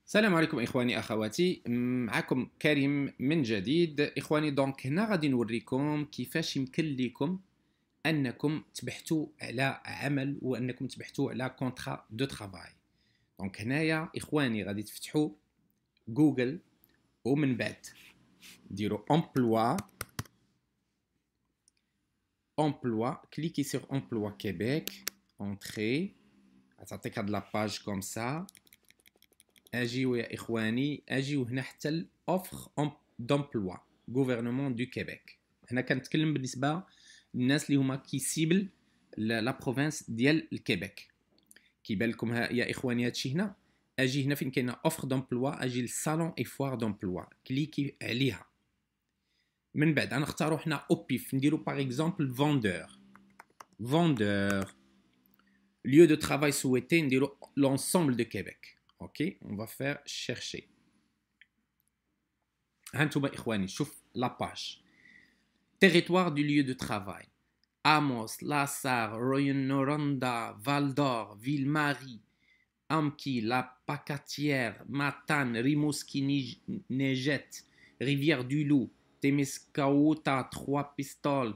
السلام عليكم إخواني أخواتي، معكم كريم من جديد. إخواني، دونك هنا غادي نوريكم كيفاش يمكن لكم أنكم تبحثوا على عمل وأنكم تبحثوا على كونترا دو ترافاي. دونك هنايا إخواني غادي تفتحوا جوجل ومن بعد ديروا emploi, cliquez sur emploi Québec, entrez, تعطيك هاد لاباج كوم سا. اجيو يا اخواني، اجيو هنا حتى الاوفر دومبلوا غوفرنمون دو كيبيك. هنا كنتكلم بالنسبه للناس اللي هما كيسيبل لا بروفانس ديال الكيبيك. كيبان لكم يا اخواني هادشي هنا. اجي هنا فين كاينه اوفر دومبلوا، اجي للصالون اي فوار دومبلوا، كليكي عليها. من بعد غنختاروا حنا او بيف، نديرو باغ اكزومبل فوندور lieu de travail souhaité, نديرو l'ensemble de Québec. Ok, on va faire chercher. هانتوما إخواني، شوف لاباج. Territoire du lieu de travail: Amos, Lassar, Rouyn-Noranda, Val-d'Or, Ville-Marie, Amqui, La Pacatière, Matane, Rimouski, Neigette, Rivière-du-Loup, Témiscaouta, Trois-Pistoles,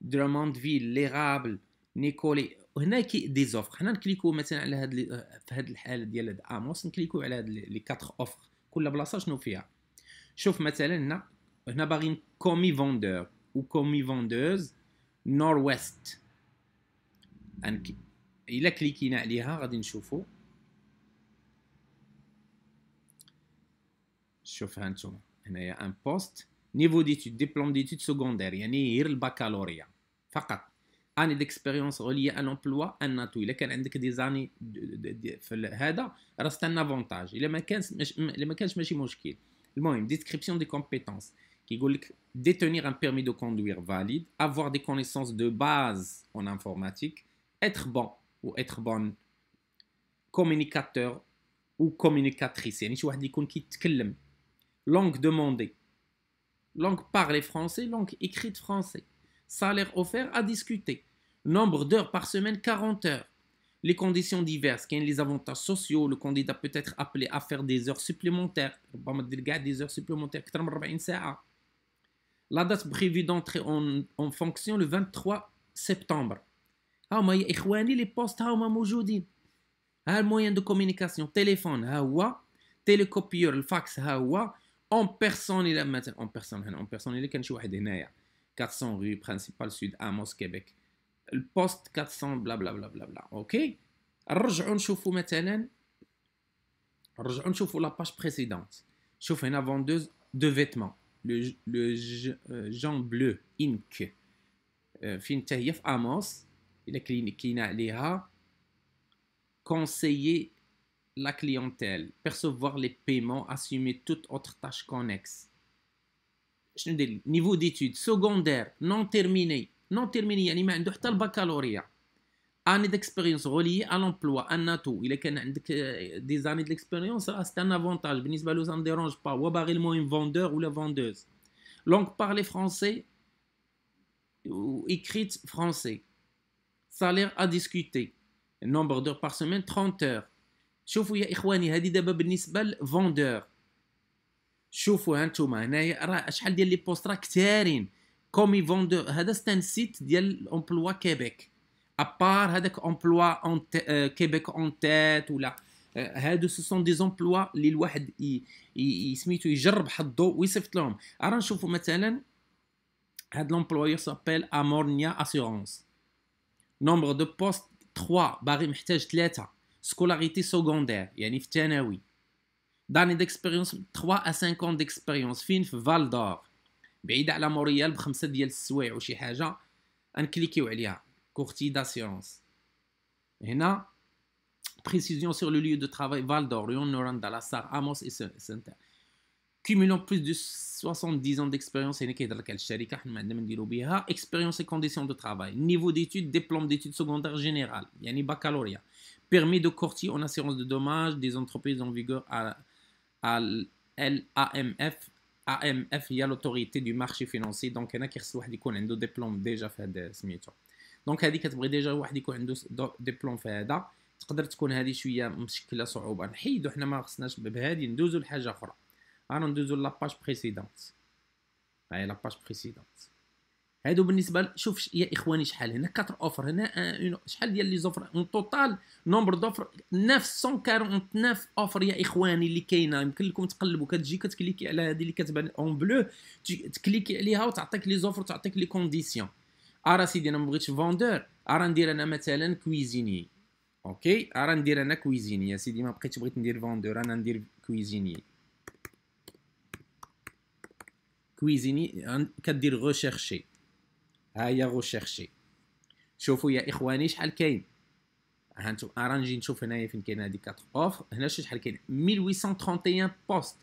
Drummondville, l'Érable, Nicolet. هنا دي زوفر. حنا نكليكو مثلا على هاد في هاد الحاله ديال هاد اموس، نكليكو على هاد لي 4 اوفر، كل بلاصه شنو فيها. شوف مثلا هنا باغيين كومي فوندور و كومي فوندوز نور ويست. الا كليكينا عليها غادي نشوفو. شوف هانتوما هنايا ان بوست نيفو ديتود ديبلوم ديتود سكوندير، يعني غير البكالوريا فقط. اني ديكسبيريونس غوليه ان امبلوا ان ناتو. الا كان عندك دي زاني في هذا راه سي ان افونتاج، الا ما كانش ماشي مشكل. المهم ديسكريبسيون دي كومبيتونس كيقول لك détenir un permis de conduire valide, avoir des connaissances de base en informatique, être bon ou être bonne communicateur ou communicatrice، يعني شي واحد يكون كيتكلم. langue demandée: langue parlée français, langue écrite français. Salaire offert à discuter. Nombre d'heures par semaine, 40 heures. Les conditions diverses, les avantages sociaux, le candidat peut être appelé à faire des heures supplémentaires. Des heures supplémentaires, la date prévue d'entrée en fonction le 23 septembre. هاهما يا إخواني لي بوست هاهما موجودين. ها الموين دو كوميونيكاسيون: تليفون ها هو، تيليكوبيور الفاكس ها هو، اون بيرسون. الى مثلا اون بيرسون، هنا اون بيرسون الا كان شي واحد هنايا 400 رue برينسيبال سود اموس كيبيك، البوست 400 بلا بلا بلا بلا بلا. اوكي، نرجعوا نشوفوا مثلا، نرجعوا نشوفوا لاباج بريسيدونت. شوف هنا فوندوز دو فيتمون لو جون بلو انك، فين حتى هي في اموس. الا كاينه عليها conseiller la clientèle, percevoir les paiements, assumer toute autre tâche connexe. Niveau d'études secondaire non terminé. Non terminé يعني ما عنده حتى البكالوريا. année d'expérience reliée à l'emploi un atout. إلا كان عندك des années d'expérience c'est un avantage. بالنسبة له ça ne dérange pas. هو باغي المهم vendeur ou la vendeuse. langue parlée français ou écrite français. salaire à discuter. nombre d'heures par semaine 30 heures. شوفوا يا اخواني هذه دابا بالنسبه لفوندور. شوفوا هانتوما هنايا راه شحال ديال لي بوست راه كثارين. كومي فوندور هذا ستان سيت ديال امبلوا كيبيك، ابار هذاك امبلوا اون كيبيك اون تيت ولا هادو سو سون دي امبلوا اللي الواحد سميتو يجرب حظو ويصيفط لهم. راه نشوفوا مثلا هاد لومبلويور سابيل امورنيا اسيورونس. نومبر دو بوست 3، باغي محتاج 3. سكولاريتي سكوندير يعني في الثانوي. داني ديكسبيريونس 3 à 5 ans ديكسبيريونس فين في فال دور، بعيده على موريال ب5 ديال السوايع وشي حاجه. نكليكيو عليها كورتي داسيونس. هنا بريسيزيون سور لو ليو دو ترافاي فال دور، Rouyn-Noranda, Lassar, Amos et Saint. cumulant plus de 70 ans d'expérience. هنا كيهضر لك على الشركه حنا ما عندنا ما نديرو بها. expérience et conditions de travail: niveau d'études diplôme d'études secondaires générales يعني baccalauréat. permis de courtier en assurance de dommages des entreprises en vigueur à l'AMF. AMF هي l'autorité du marché financier. دونك هنا كيخص واحد يكون عنده ديبلوم ديجا في هذا سميتو. دونك هذه كتبغي ديجا واحد يكون عنده ديبلوم في هذا. تقدر تكون هذه شويه مشكله صعوبه. نحيدو حنا ما خصناش بهذه، ندوزو لحاجه اخرى. رانا ندوزو لاباج بريسيدونت. هاي لاباج بريسيدونت. هادو بالنسبه شوف يا اخواني شحال هنا 4 اوفر هنا شحال ديال لي زوفر اون توتال نومبر دوفر 949 اوفر يا اخواني اللي كاينه. يمكن لكم تقلبوا كتجي كتكليكي على هذه اللي كتبان اون بلو، تكليكي عليها وتعطيك لي زوفر وتعطيك لي كونديسيون. ارا سيدي انا ما بغيتش فوندور، ارا ندير انا مثلا كويزيني. اوكي ارا ندير انا كويزيني يا سيدي، ما بقيتش بغيت ندير فوندور، انا ندير كويزيني. كويزيني كدير غوشيرشي، ها هي غوشيرشي. شوفوا يا اخواني شحال كاين. هانتو راه نجي نشوف هنايا فين كاين هادي 4 اوفر. هنا شحال كاين 1831 بوست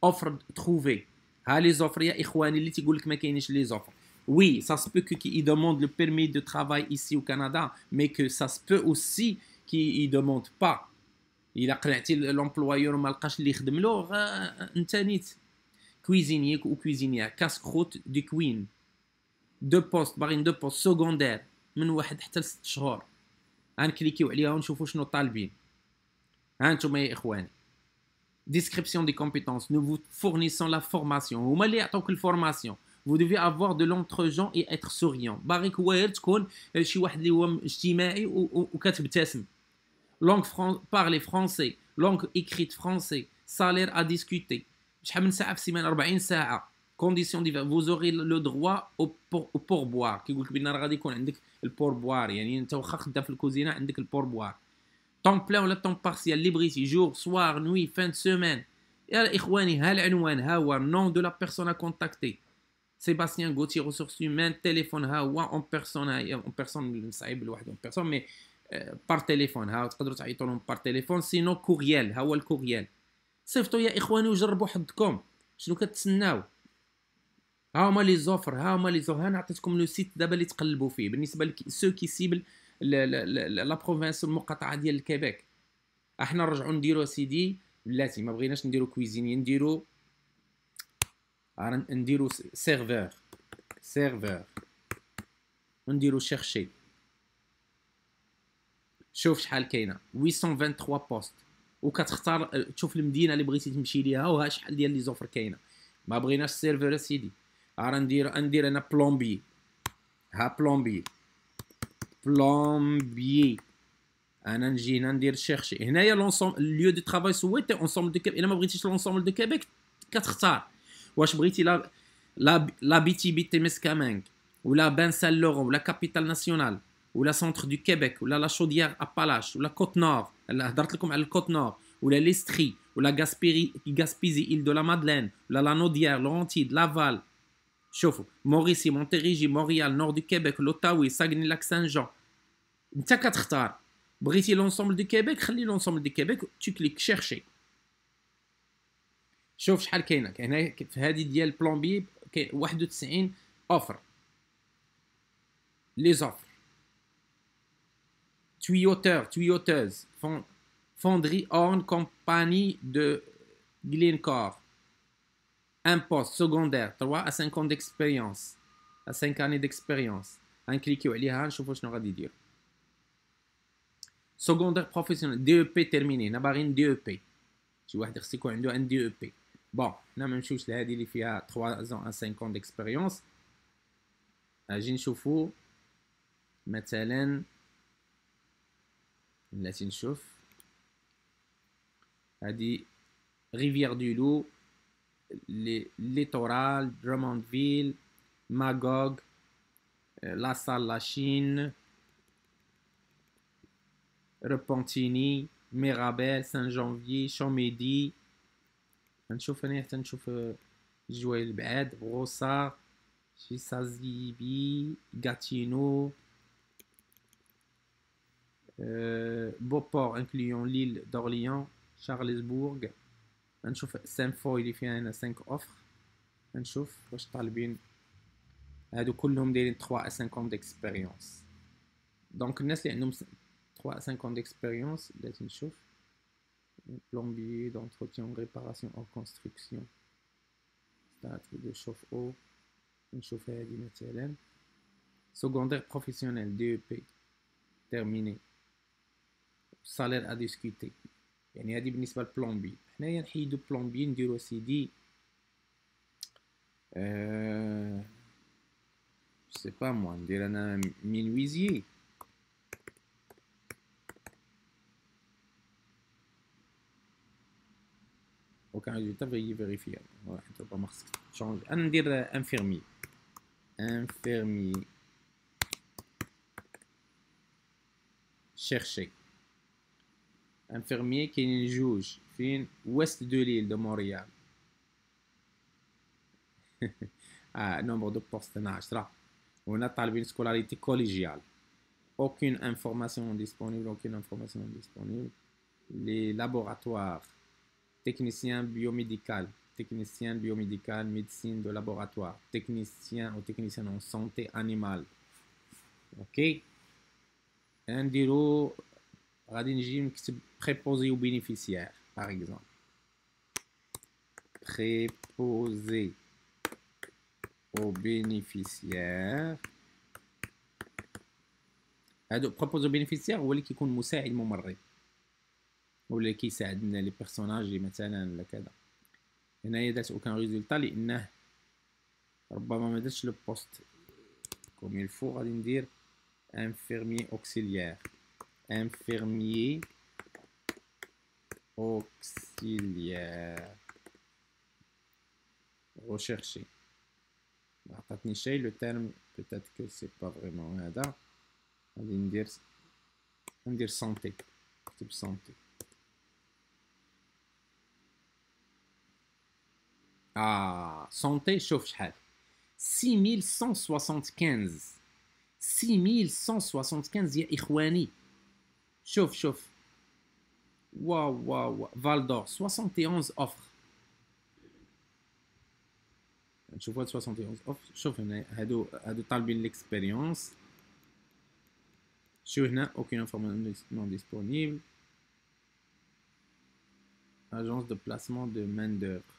اوفر تروفي. ها لي زوفر يا اخواني اللي تيقول لك ما كاينينش لي زوفر. Oui, ça se peut qu'ils demandent le permis de travail ici au Canada, mais que ça se peut aussi qu'ils ne demandent pas. إلا قنعتي l'employeur وما لقاش اللي يخدم له انت نيت. كويزينيك وكويزينيا كاسكروت دي كوين. دو بوست باغيين دو بوست سكوندير من 1 حتى ل 6 شهور. غنكليكيو عليها ونشوفوا شنو طالبين. ها انتم يا اخواني description des compétences. Nous vous fournissons la formation. هما اللي يعطوك الفورماسيون. Vous devez avoir de l'entre-gens et être souriant. باغيك واير تكون شي واحد اللي هو اجتماعي وكتبتسم. Langue parler français, langue écrite français, salaire à discuter. شحال من ساعه في السيمانه؟ 40 ساعه. Conditions diverses. Vous aurez le droit au pourboire. كيقول لك بان راه غادي يكون عندك البوربوار، يعني انت واخا خدام في الكوزينه عندك البوربوار. طون بلان ولا طون بارسيال اللي بغيتي، جور سوار نوي فان سيمين. يا اخواني ها العنوان، ها هو نون دو لا بيرسون ا كونتاكتي سيباستيان غوتي ريسورس هيومان. تليفون ها هو اون بيرسون، ها هي اون بيرسون صعيب لوحده اون بيرسون مي بار تليفون. ها تقدروا تعيطوا لهم بار تليفون. سينو كوريال، ها هو الكوريال. صيفطوا يا اخواني وجربوا حظكم. شنو كتسناو؟ ها هما لي زوفر، ها هما لي زوفر. انا عطيتكم لو سيت دابا اللي تقلبوا فيه بالنسبه لسو كي سيبل لا بروفانس المقاطعه ديال الكيبيك. احنا نرجعوا نديروا سيدي بلاتي، ما بغيناش نديروا كويزيني، نديروا سيرفور ونديروا شيرشي. شوف شحال كاينه 823 بوست، وكتختار تشوف المدينه اللي بغيتي تمشي ليها، وها شحال ديال لي زوفر كاينه. ما بغيناش سيرفور سيدي، راه ندير انا بلومبي. ها بلومبي انا نجي هنا ندير شيرشي. هنايا لونسومبل ليو دو ترافاي سويتي اونسومبل دو كيبيك. الا ما بغيتيش لونسومبل دو كيبيك كتختار واش بغيتي لا بي تيمسكامينغ ولا بان سان لورون ولا كابيتال ناسيونال ولا سونتر دو كيبيك ولا لا شوديير ابالاش ولا كوت نور. هضرت لكم على الكوت نور ولا ليستري ولا غاسبيزي إيل دو لا مادلين ولا لا نوديير لورونتيد لافال. شوفوا موريسي مونتيريجي مونريال نور دو كيبيك لوتاوي ساغني لاك سان جون. انت كتختار. بغيتي لونسومبل دو كيبيك خلي لونسومبل دو كيبيك تو كليك شيرشي. شوف شحال كاينه هنا في هذه ديال بلومبي. كاين 91 اوفر. لي زوفر tuyauteuse fonderie Horn compagnie de Glencore. Un poste secondaire 3 à 5 ans d'expérience. à 5 années d'expérience. غنكليكيو عليها نشوفوا شنو غادي يدير. secondaire professionnel DEP terminé. هنا باغيين DEP. شي واحد خص يكون عنده ان DEP. بون حنا ما نمشيوش لهذه اللي فيها 3 ans à 5 ans d'expérience. اجي نشوفوا مثلا بلاتي نشوف هادي ريفيير دو لو ليتورال دراموندفيل ماغوغ لا سال لاشين ريبونتيني ميرابيل سان جانفي شوميدي. نشوف انا حتى نشوف الجوايل البعاد غوصار شي سازيبي غاتينو Beauport incluant l'île d'Orléans, Charlesbourg. نشوف سانفوي اللي فيها هنا 5 اوفر. نشوف واش طالبين. هادو كلهم دايرين 3 à 5 ans d'expérience. دونك الناس اللي عندهم 3 à 5 ans d'expérience بلاتي نشوف plombier d'entretien réparation en construction statut de chauffe-eau. نشوف هادي مثلا secondaire professionnel DEP terminé salaire à discuter. يعني هذه بالنسبة للبلومبي. حنايا نحيدو بلومبي نديرو سيدي je sais pas moi ندير انا مينويزيي. aucun résultat veuillez vérifier. Ouais, ربما خصك تشونج. انا ندير انفيرمي. chercher. infirmier كاينين جوج فين ouest de l'île de Montréal. nombre de postes 10. وهنا طالبين سكولاريتي كوليجيال. aucune information disponible. les laboratoires technicien biomédical, médecine de laboratoire, technicien en santé animale. ok نديرو غادي نجي نكتب préposé aux bénéficiaires par exemple. préposé aux bénéficiaires. هادو préposé aux bénéficiaires هو اللي كيكون مساعد ممرض ولا كيساعدنا لي بيرسوناج مثلا ولا كذا. هنايا دات اوكان ريزولتا لانه ربما ما داتش لو بوست كوم يلفو. غادي ندير انفيرميي اوكسيليير. rechercher. ما عطاتني شي لو تيرم peut-être que c'est pas vraiment هذا. غادي ندير سونتي. نكتب سونتي. santé شوف شحال 6175 يا إخواني. شوف واو فالدور 71 اوفر. نشوفوا 71 اوفر. شوف هنا هادو طالبين ليكسبيريونس. شو هنا aucune information non disponible. agence de placement de main d'œuvre.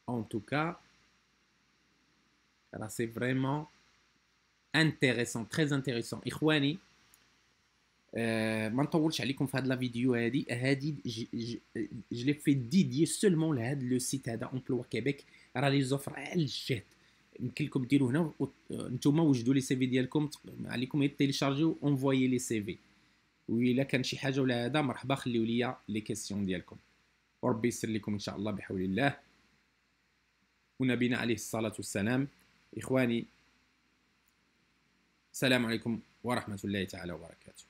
En tout cas, c'est vraiment intéressant, très intéressant. إخواني ما نطولش عليكم في هاد لا فيديو هادي je l'ai fait dédié seulement لهاد لو سيت هذا امبلوا كيبيك. راه لي زوفر على الجهد. يمكن لكم ديروا هنا نتوما وجدوا لي سي في ديالكم. عليكم غير تيليشارجيو اونفويي لي سي في. وإلا كان شي حاجه ولا هذا مرحبا خليو ليا لي كيسيون ديالكم وربي يسر لكم ان شاء الله بحول الله ونبينا عليه الصلاه والسلام. اخواني السلام عليكم ورحمه الله تعالى وبركاته.